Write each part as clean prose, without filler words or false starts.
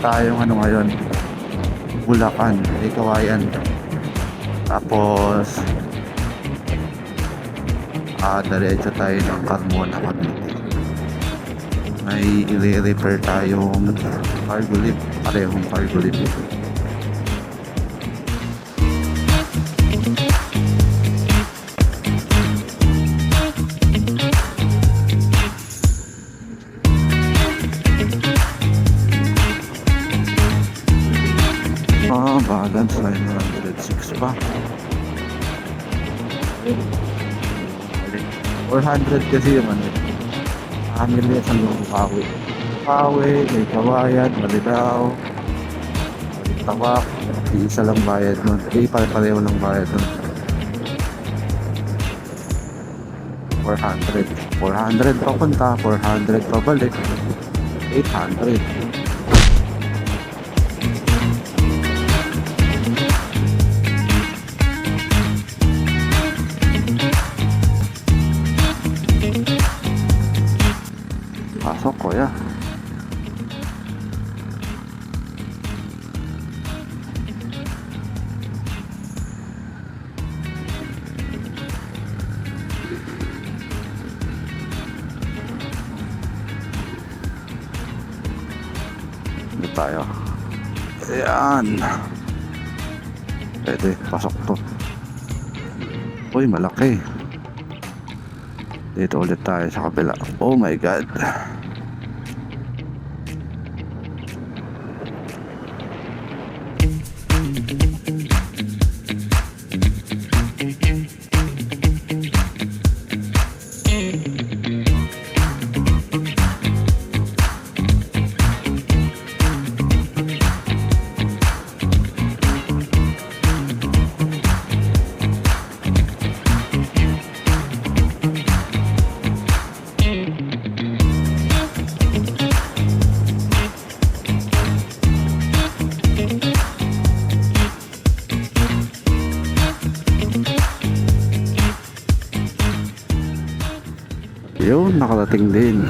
tayong ano ngayon, Bulacan, may Kawayan. Tapos diretso tayo ng Carmona, Cavite. May i-repair tayong cargo lift, parehong cargo lift. Balance 906 pa. 400 kasi yung ano. Family sa Bukawi. Bukawi, may Kawayan, Malinaw, Tawak. Isa lang bayad nun. Pare-pareho lang bayad nun. 400. 400 papunta, 400 pabalik. 800. Pasok ko ya. Dito tayo. Ayan. Pwede, pasok to. Uy, malaki. Dito ulit tayo sa kabila. Oh my God. Yun, nakarating din.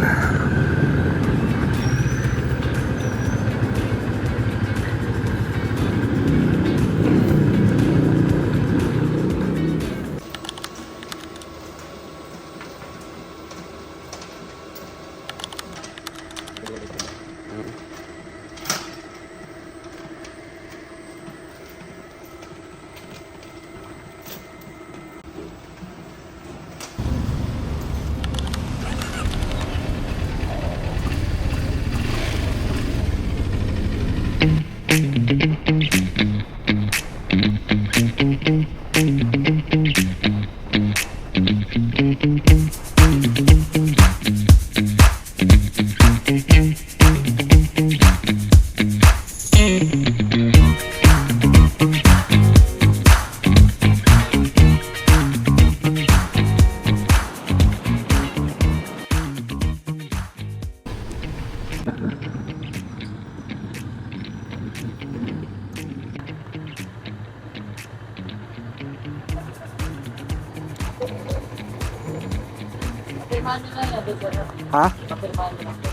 Ha?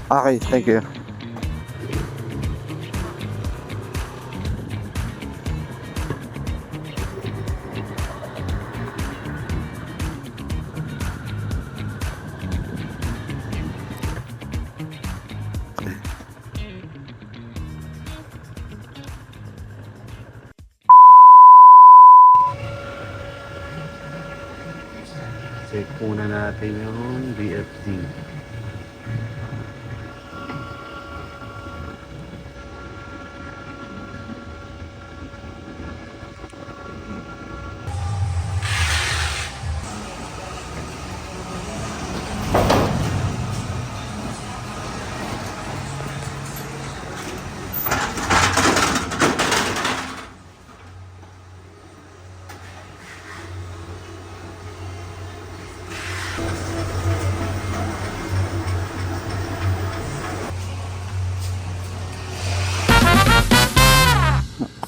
Okay, thank you. Check muna natin yung BFD.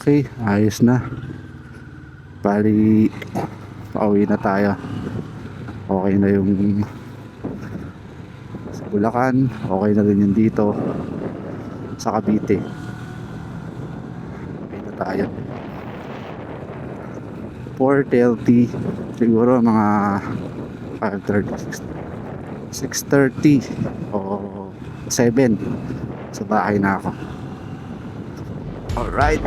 Okay, ayos na. Bali, pauwi na tayo. Okay na yung sa Bulacan, okay na rin yung dito sa Cavite. tayo. 4:30 siguro mga 5:30, 6:30 o 7 sa bahay na ako. Alright.